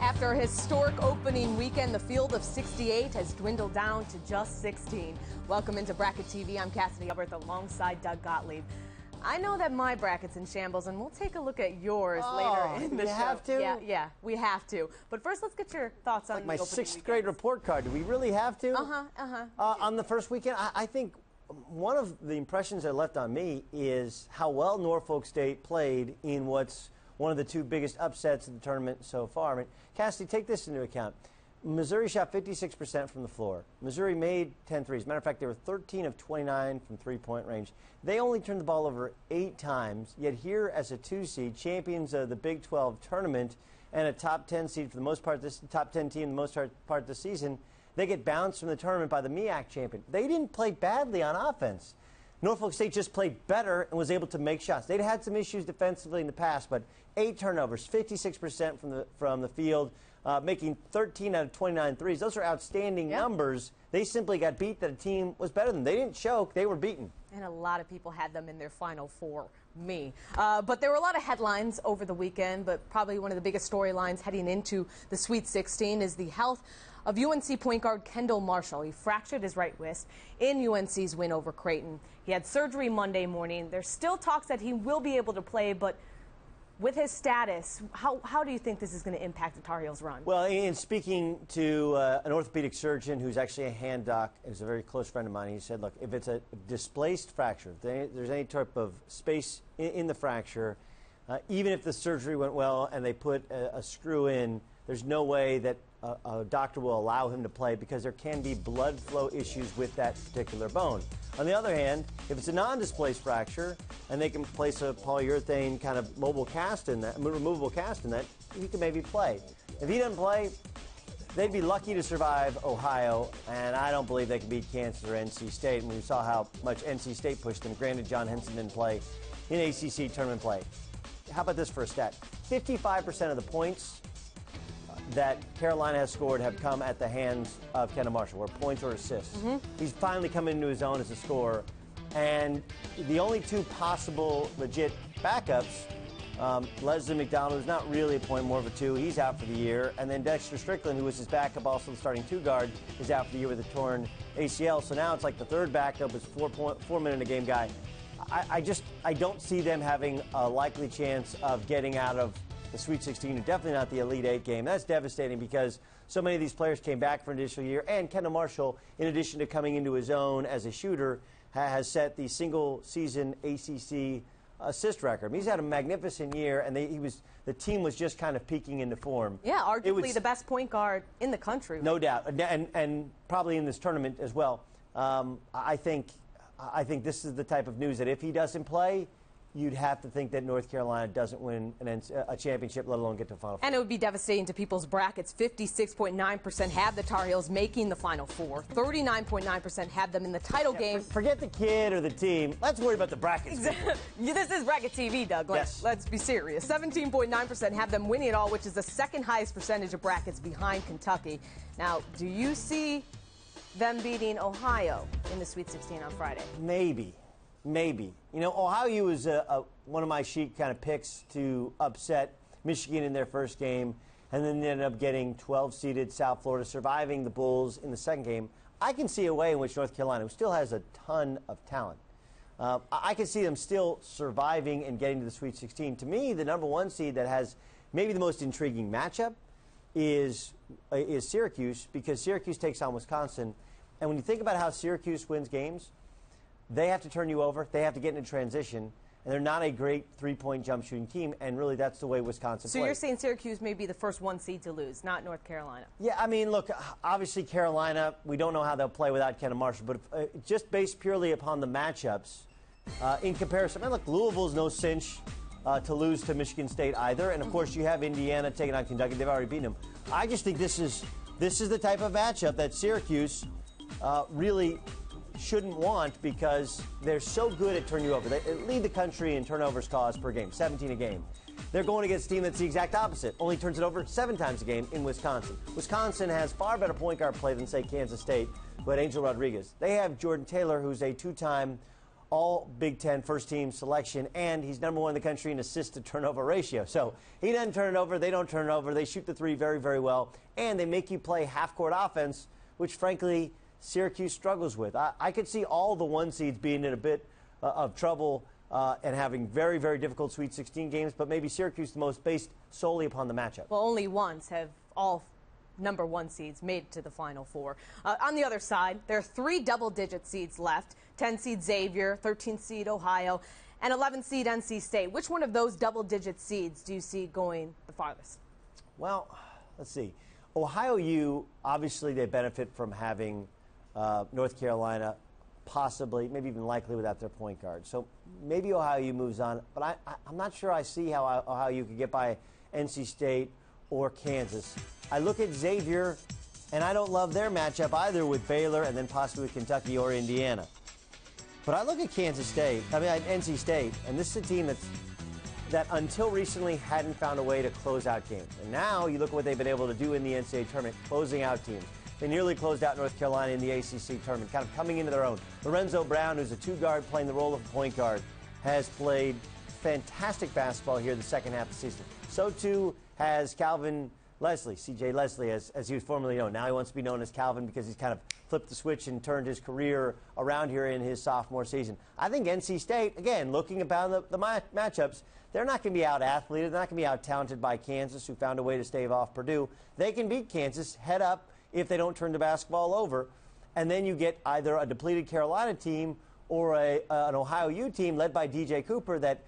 After a historic opening weekend, the field of 68 has dwindled down to just 16. Welcome into Bracket TV. I'm Cassidy Hubbarth alongside Doug Gottlieb. I know that my bracket's in shambles, and we'll take a look at yours later in the show. You have to? Yeah, we have to. But first, let's get your thoughts on like my the opening sixth grade report card. Do we really have to? On the first weekend, I think one of the impressions that left on me is how well Norfolk State played in what's one of the two biggest upsets of the tournament so far. I mean, Cassidy, take this into account. Missouri shot 56% from the floor. Missouri made 10 threes. Matter of fact, they were 13 of 29 from three-point range. They only turned the ball over 8 times, yet here as a 2 seed, champions of the Big 12 tournament and a top 10 seed for the most part, this top 10 team the most part of the season, they get bounced from the tournament by the MEAC champion. They didn't play badly on offense. Norfolk State just played better and was able to make shots. They'd had some issues defensively in the past, but 8 turnovers, 56% from the field, making 13 out of 29 threes. Those are outstanding numbers. They simply got beat that a team was better than them. They didn't choke. They were beaten. And a lot of people had them in their Final Four. Me. But there were a lot of headlines over the weekend, but probably one of the biggest storylines heading into the Sweet 16 is the health of UNC point guard Kendall Marshall. He fractured his right wrist in UNC's win over Creighton. He had surgery Monday morning. There's still talks that he will be able to play, but with his status, how do you think this is going to impact the Tar Heels' run? Well, in speaking to an orthopedic surgeon who's actually a hand doc, is a very close friend of mine, he said, look, if it's a displaced fracture, if there's any type of space in the fracture, even if the surgery went well and they put a screw in, there's no way that a doctor will allow him to play because there can be blood flow issues with that particular bone. On the other hand, if it's a non-displaced fracture and they can place a polyurethane kind of removable cast in that, he can maybe play. If he doesn't play, they'd be lucky to survive Ohio, and I don't believe they can beat Kansas or NC State. And we saw how much NC State pushed them. Granted, John Henson didn't play in ACC tournament play. How about this for a stat? 55% of the points that Carolina has scored have come at the hands of Kendall Marshall, or points or assists. He's finally come into his own as a scorer. And the only 2 possible legit backups, Leslie McDonald, who's not really a point, more of a 2, he's out for the year. And then Dexter Strickland, who was his backup, also the starting 2 guard, is out for the year with a torn ACL. So now it's like the third backup is 4-minute-a-game guy. I don't see them having a likely chance of getting out of the Sweet 16, and definitely not the Elite 8 game. That's devastating because so many of these players came back for an additional year, and Kendall Marshall, in addition to coming into his own as a shooter, has set the single-season ACC assist record. I mean, he's had a magnificent year, and the team was just kind of peaking into form. Yeah, arguably the best point guard in the country. No doubt, and probably in this tournament as well. I think this is the type of news that if he doesn't play, you'd have to think that North Carolina doesn't win a championship, let alone get to the Final Four. And it would be devastating to people's brackets. 56.9% have the Tar Heels making the Final Four. 39.9% have them in the title game. Forget the kid or the team. Let's worry about the brackets. This is Bracket TV, Doug. Let's be serious. 17.9% have them winning it all, which is the second highest percentage of brackets behind Kentucky. Now, do you see them beating Ohio in the Sweet 16 on Friday? Maybe. You know, Ohio was one of my sheet kind of picks to upset Michigan in their first game, and then they ended up getting 12-seeded South Florida, surviving the Bulls in the second game. I can see a way in which North Carolina, who still has a ton of talent, I can see them still surviving and getting to the Sweet 16. To me, the number 1 seed that has maybe the most intriguing matchup is Syracuse, because Syracuse takes on Wisconsin. And when you think about how Syracuse wins games, they have to turn you over. They have to get into transition. And they're not a great three-point jump shooting team. And really, that's the way Wisconsin plays. So you're saying Syracuse may be the first 1 seed to lose, not North Carolina? Yeah, I mean, look, obviously Carolina, we don't know how they'll play without Kendall Marshall. But just based purely upon the matchups, in comparison, look, Louisville's no cinch to lose to Michigan State either. And, of course, you have Indiana taking on Kentucky. They've already beaten them. I just think this is the type of matchup that Syracuse really shouldn't want, because they're so good at turning you over. They lead the country in turnovers caused per game, 17 a game. They're going against a team that's the exact opposite, only turns it over 7 times a game in Wisconsin. Wisconsin has far better point guard play than, say, Kansas State, who had Angel Rodriguez. They have Jordan Taylor, who's a 2-time all Big Ten first-team selection, and he's number 1 in the country in assist-to-turnover ratio. So he doesn't turn it over, they don't turn it over, they shoot the three very, very well, and they make you play half-court offense, which, frankly, Syracuse struggles with. I could see all the 1 seeds being in a bit of trouble and having very, very difficult Sweet 16 games, but maybe Syracuse the most based solely upon the matchup. Well, only once have all number 1 seeds made it to the Final Four. On the other side, there are 3 double-digit seeds left: 10 seed Xavier, 13 seed Ohio, and 11 seed NC State. Which one of those double-digit seeds do you see going the farthest? Well, let's see. Ohio U, obviously they benefit from having North Carolina, possibly, maybe even likely without their point guard. So maybe Ohio U moves on, but I'm not sure I see how Ohio U could get by NC State or Kansas. I look at Xavier, and I don't love their matchup either with Baylor and then possibly with Kentucky or Indiana. But I look at NC State, and this is a team that until recently hadn't found a way to close out games. And now you look at what they've been able to do in the NCAA tournament, closing out teams. They nearly closed out North Carolina in the ACC tournament, kind of coming into their own. Lorenzo Brown, who's a 2-guard playing the role of a point guard, has played fantastic basketball here the second half of the season. So too has Calvin Leslie, C.J. Leslie, as he was formerly known. Now he wants to be known as Calvin because he's kind of flipped the switch and turned his career around here in his sophomore season. I think NC State, again, looking about the matchups, they're not going to be out-athleted. They're not going to be out-talented by Kansas, who found a way to stave off Purdue. They can beat Kansas head up if they don't turn the basketball over. And then you get either a depleted Carolina team or an Ohio U team led by DJ Cooper that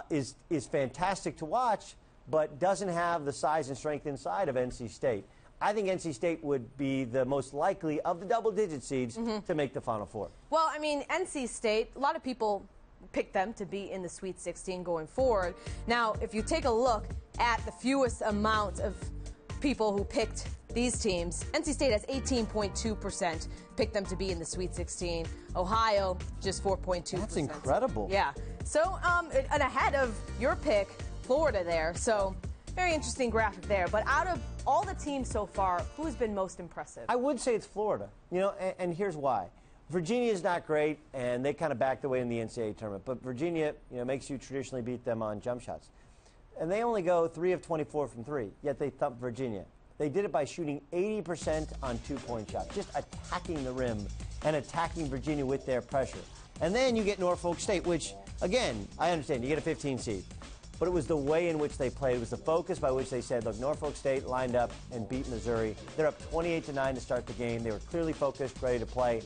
is fantastic to watch, but doesn't have the size and strength inside of NC State. I think NC State would be the most likely of the double-digit seeds to make the Final Four. Well, I mean, NC State, a lot of people picked them to be in the Sweet 16 going forward. Now, if you take a look at the fewest amount of people who picked these teams, NC State has 18.2% picked them to be in the Sweet 16. Ohio, just 4.2%. That's incredible. Yeah. So, and ahead of your pick, Florida there. So, very interesting graphic there. But out of all the teams so far, who's been most impressive? I would say it's Florida. You know, and here's why. Virginia is not great, and they kind of backed away in the NCAA tournament. But Virginia, makes you traditionally beat them on jump shots. And they only go 3 of 24 from 3, yet they thumped Virginia. They did it by shooting 80% on 2-point shots, just attacking the rim and attacking Virginia with their pressure. And then you get Norfolk State, which, again, I understand, you get a 15 seed. But it was the way in which they played. It was the focus by which they said, look, Norfolk State lined up and beat Missouri. They're up 28-9 to start the game. They were clearly focused, ready to play.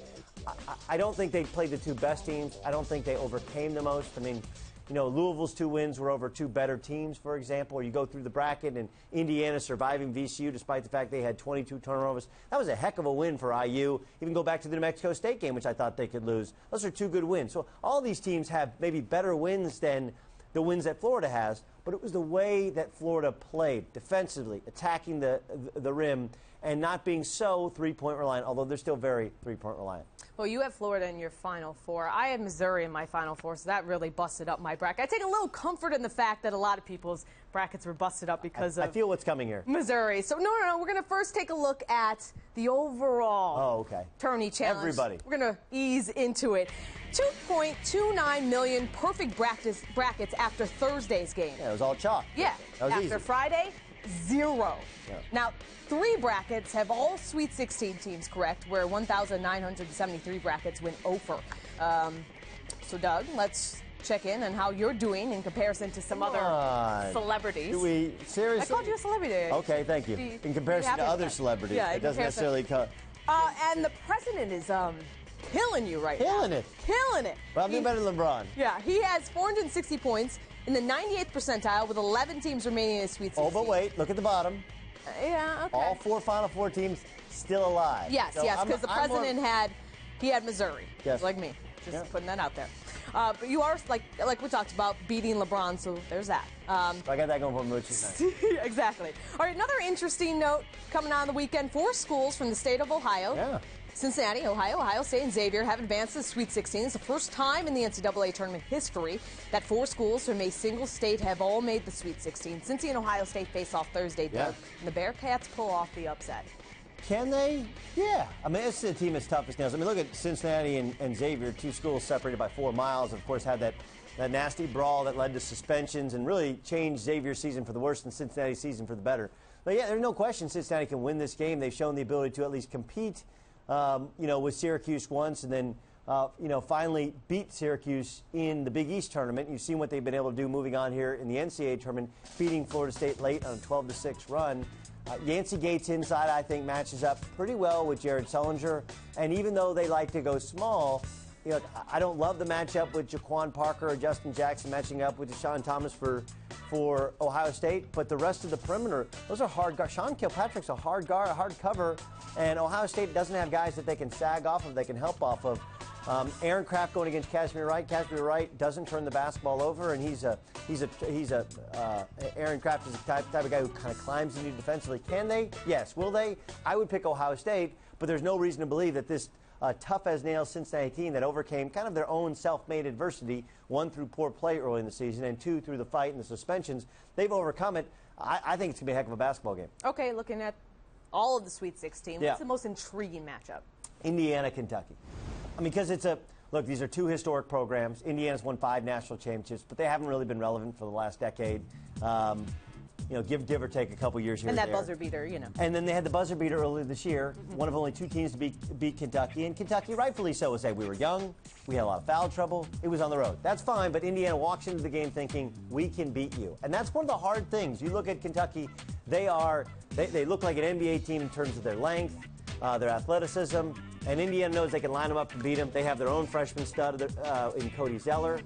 I don't think they played the 2 best teams. I don't think they overcame the most. I mean, Louisville's 2 wins were over 2 better teams, for example, or you go through the bracket and Indiana surviving VCU despite the fact they had 22 turnovers. That was a heck of a win for IU. Even go back to the New Mexico State game, which I thought they could lose. Those are 2 good wins. So all these teams have maybe better wins than the wins that Florida has, but it was the way that Florida played defensively, attacking the rim, and not being so 3-point reliant, although they're still very 3-point reliant. Well, you have Florida in your Final Four. I have Missouri in my Final Four, so that really busted up my bracket. I take a little comfort in the fact that a lot of people's brackets were busted up because of... I feel what's coming here. Missouri. So, no. We're going to first take a look at the overall tourney challenge. Everybody. We're going to ease into it. 2.29 million perfect brackets after Thursday's game. Yeah, it was all chalk. Yeah. After easy. Friday, 0. Yeah. Now, 3 brackets have all Sweet 16 teams correct, where 1,973 brackets went over. So, Doug, let's check in on how you're doing in comparison to some other celebrities. Do we seriously? I called you a celebrity. Okay, thank you. In comparison to other celebrities, yeah, it doesn't necessarily come. And the president is killing you right now. Killing it. Well, I'm doing better than LeBron. Yeah, he has 460 points in the 98th percentile with 11 teams remaining in the Sweet 16. Oh, but wait, look at the bottom. Yeah, okay. All 4 Final Four teams still alive. Yes, so because the president had Missouri. Yes. Like me. Just putting that out there. But you are, like we talked about, beating LeBron, so there's that. So I got that going for me, which is nice. Exactly. All right, another interesting note coming on the weekend. 4 schools from the state of Ohio. Cincinnati, Ohio State, and Xavier have advanced to the Sweet 16. It's the first time in the NCAA tournament history that 4 schools from a single state have all made the Sweet 16. Cincy and Ohio State face off Thursday, Doug, and the Bearcats pull off the upset. Can they? Yeah. I mean, it's a team as tough as nails. I mean, look at Cincinnati and Xavier, two schools separated by 4 miles. Of course, had that nasty brawl that led to suspensions and really changed Xavier's season for the worse and Cincinnati's season for the better. But yeah, there's no question Cincinnati can win this game. They've shown the ability to at least compete, with Syracuse once and then, finally beat Syracuse in the Big East tournament. You've seen what they've been able to do moving on here in the NCAA tournament, beating Florida State late on a 12-6 run. Yancey Gates inside, I think, matches up pretty well with Jared Sullinger. And even though they like to go small, I don't love the matchup with Jaquan Parker or Justin Jackson matching up with Deshaun Thomas for Ohio State. But the rest of the perimeter, those are hard guards. Sean Kilpatrick's a hard guard, a hard cover. And Ohio State doesn't have guys that they can sag off of, they can help off of. Aaron Kraft going against Casimir Wright. Casimir Wright doesn't turn the basketball over, and Aaron Kraft is the type of guy who kind of climbs into defensively. Can they? Yes. Will they? I would pick Ohio State, but there's no reason to believe that this tough as nails Cincinnati team that overcame kind of their own self-made adversity, 1 through poor play early in the season, and 2 through the fight and the suspensions, they've overcome it. I think it's going to be a heck of a basketball game. Okay, looking at all of the Sweet 16, what's the most intriguing matchup? Indiana, Kentucky. I mean, because look, these are 2 historic programs. Indiana's won 5 national championships, but they haven't really been relevant for the last decade. Give or take a couple years here and that there. buzzer beater, And then they had the buzzer beater earlier this year, one of only 2 teams to beat Kentucky. And Kentucky, rightfully so, would say we were young, we had a lot of foul trouble, it was on the road. That's fine, but Indiana walks into the game thinking, we can beat you. And that's one of the hard things. You look at Kentucky, they look like an NBA team in terms of their length, their athleticism, and Indiana knows they can line them up to beat them. They have their own freshman stud in Cody Zeller.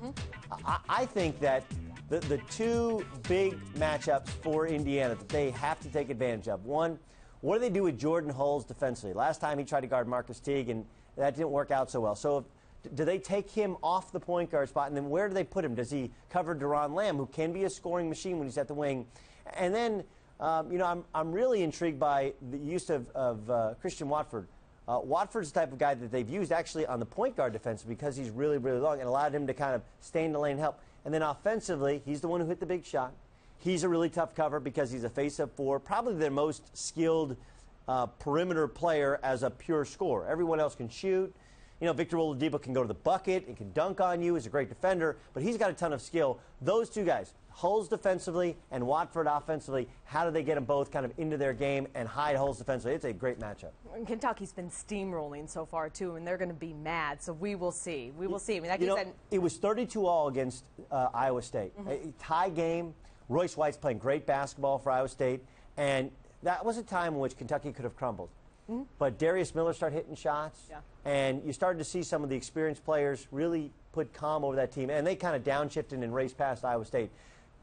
I think that the 2 big matchups for Indiana that they have to take advantage of. One, what do they do with Jordan Hulls defensively? Last time he tried to guard Marcus Teague, and that didn't work out so well. So do they take him off the point guard spot, and then where do they put him? Does he cover Deron Lamb, who can be a scoring machine when he's at the wing? And then, I'm really intrigued by the use of Christian Watford. Watford's the type of guy that they've used actually on the point guard defense because he's really, really long and allowed him to kind of stay in the lane and help. And then offensively, he's the one who hit the big shot. He's a really tough cover because he's a face-up 4, probably their most skilled perimeter player as a pure scorer. Everyone else can shoot. Victor Oladipo can go to the bucket and can dunk on you. He's a great defender, but he's got a ton of skill. Those 2 guys, Hulls defensively and Watford offensively, how do they get them both kind of into their game and hide Hulls defensively? It's a great matchup. And Kentucky's been steamrolling so far, too, and they're going to be mad, so we will see. We will see. I mean, it was 32-all against Iowa State. A tie game. Royce White's playing great basketball for Iowa State, and that was a time in which Kentucky could have crumbled. But Darius Miller started hitting shots, and you started to see some of the experienced players really put calm over that team, and they kind of downshifted and raced past Iowa State.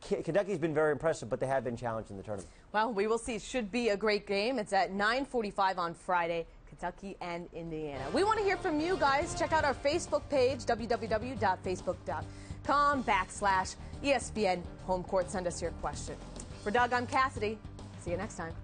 Kentucky's been very impressive, but they have been challenged in the tournament. Well, we will see. Should be a great game. It's at 9:45 on Friday, Kentucky and Indiana. We want to hear from you guys. Check out our Facebook page, www.facebook.com/ESPN Home Court. Send us your question. For Doug, I'm Cassidy. See you next time.